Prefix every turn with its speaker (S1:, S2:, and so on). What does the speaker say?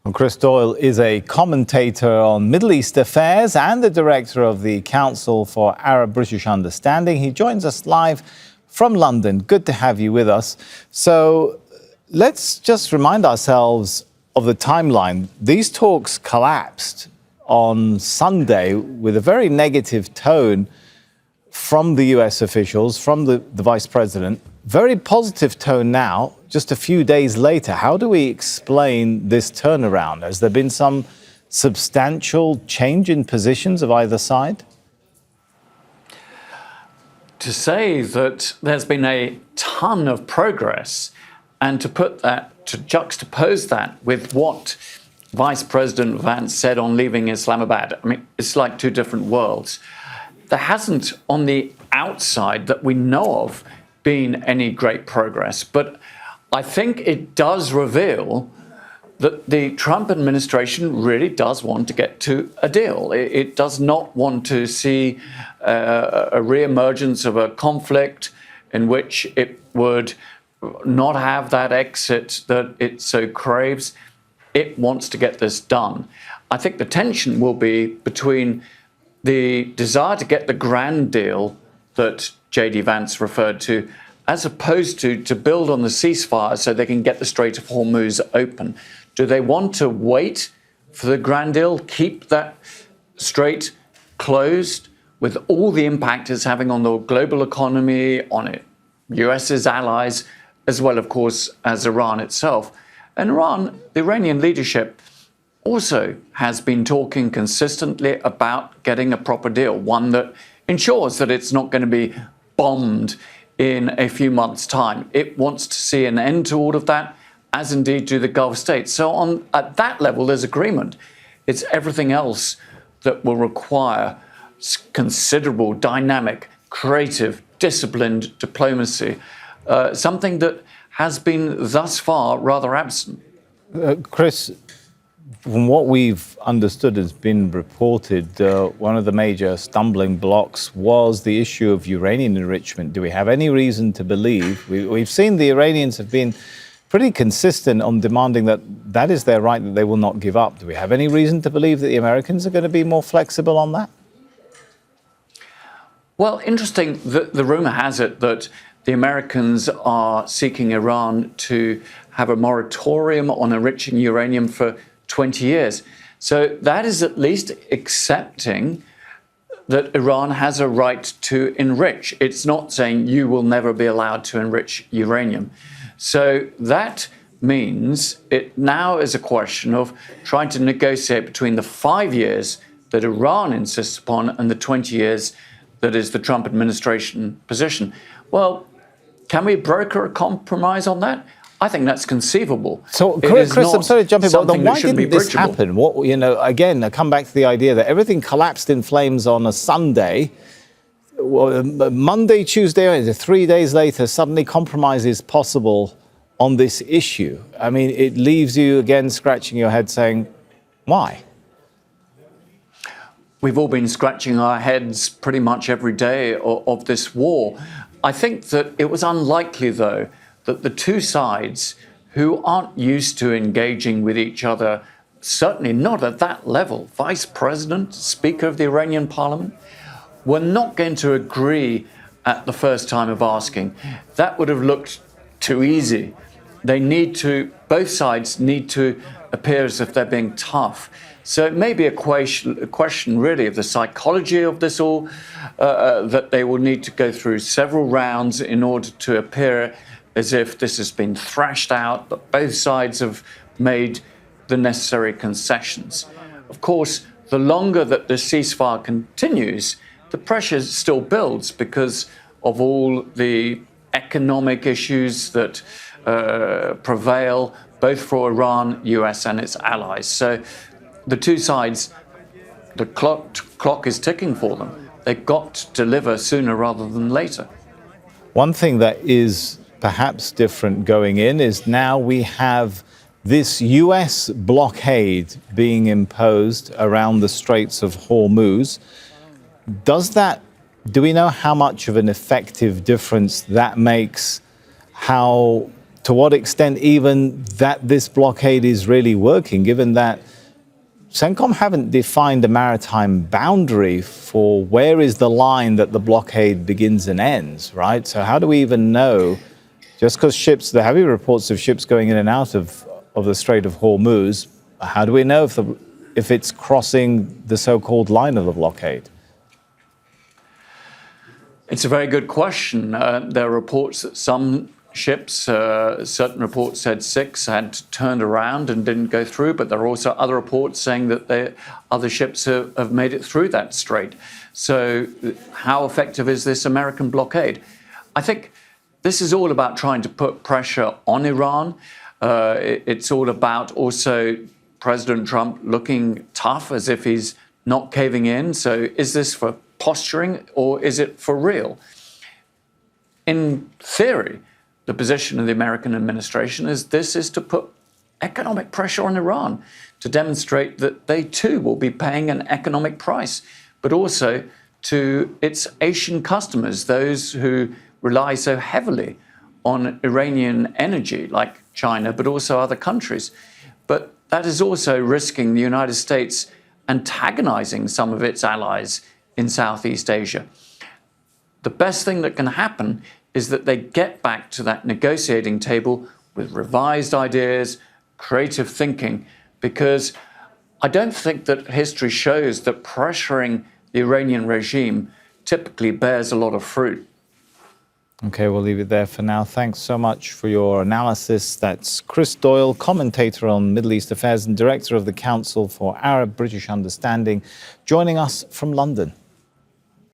S1: Well, Chris Doyle is a commentator on Middle East affairs and the director of the Council for Arab-British Understanding. He joins us live from London. Good to have you with us. So let's just remind ourselves of the timeline. These talks collapsed on Sunday with a very negative tone from the US officials, from the vice president. Very positive tone now, just a few days later. How do we explain this turnaround? Has there been some substantial change in positions of either side?
S2: To say that there's been a ton of progress and to juxtapose that with what Vice President Vance said on leaving Islamabad, I mean, it's like two different worlds. There hasn't, on the outside that we know of, been any great progress. But I think it does reveal that the Trump administration really does want to get to a deal. It does not want to see a re-emergence of a conflict in which it would not have that exit that it so craves. It wants to get this done. I think the tension will be between the desire to get the grand deal that J.D. Vance referred to, as opposed to build on the ceasefire so they can get the Strait of Hormuz open. Do they want to wait for the grand deal, keep that strait closed with all the impact it's having on the global economy, on it, US's allies, as well, of course, as Iran itself? And Iran, the Iranian leadership, also has been talking consistently about getting a proper deal, one that ensures that it's not going to be bombed in a few months' time. It wants to see an end to all of that, as indeed do the Gulf states. So at that level, there's agreement. It's everything else that will require considerable, dynamic, creative, disciplined diplomacy, something that has been thus far rather absent.
S1: Chris, from what we've understood has been reported, one of the major stumbling blocks was the issue of uranium enrichment. Do we have any reason to believe? We've seen the Iranians have been pretty consistent on demanding that that is their right, that they will not give up. Do we have any reason to believe that the Americans are going to be more flexible on that?
S2: Well, interesting. The rumor has it that the Americans are seeking Iran to have a moratorium on enriching uranium for 20 years. So that is at least accepting that Iran has a right to enrich. It's not saying you will never be allowed to enrich uranium. So that means it now is a question of trying to negotiate between the 5 years that Iran insists upon and the 20 years that is the Trump administration position. Well, can we broker a compromise on that? I think that's conceivable.
S1: So, Chris, I'm sorry to jump in, but then why didn't this happen? What, again, I come back to the idea that everything collapsed in flames on a Sunday. Monday, Tuesday, 3 days later, suddenly compromise is possible on this issue. I mean, it leaves you again scratching your head saying, why?
S2: We've all been scratching our heads pretty much every day of this war. I think that it was unlikely, though, that the two sides who aren't used to engaging with each other, certainly not at that level, Vice President, Speaker of the Iranian Parliament, were not going to agree at the first time of asking. That would have looked too easy. Both sides need to appear as if they're being tough. So it may be a question really of the psychology of this all, that they will need to go through several rounds in order to appear as if this has been thrashed out, but both sides have made the necessary concessions. Of course, the longer that the ceasefire continues, the pressure still builds because of all the economic issues that prevail, both for Iran, US, and its allies. So the two sides, the clock is ticking for them. They've got to deliver sooner rather than later.
S1: One thing that is perhaps different going in is now we have this US blockade being imposed around the Straits of Hormuz. Do we know how much of an effective difference that makes? How to what extent even that this blockade is really working, given that CENTCOM haven't defined a maritime boundary for where is the line that the blockade begins and ends, right? So how do we even know, just because ships, there have been reports of ships going in and out of the Strait of Hormuz, how do we know if it's crossing the so-called line of the blockade?
S2: It's a very good question. There are reports that some ships, certain reports said 6 had turned around and didn't go through, but there are also other reports saying that other ships have made it through that strait. So how effective is this American blockade? I think this is all about trying to put pressure on Iran. It's all about also President Trump looking tough, as if he's not caving in. So is this for posturing or is it for real? In theory, the position of the American administration is this is to put economic pressure on Iran to demonstrate that they too will be paying an economic price, but also to its Asian customers, those who rely so heavily on Iranian energy, like China, but also other countries. But that is also risking the United States antagonizing some of its allies in Southeast Asia. The best thing that can happen is that they get back to that negotiating table with revised ideas, creative thinking, because I don't think that history shows that pressuring the Iranian regime typically bears a lot of fruit.
S1: Okay, we'll leave it there for now. Thanks so much for your analysis. That's Chris Doyle, commentator on Middle East affairs and director of the Council for Arab-British Understanding, joining us from London.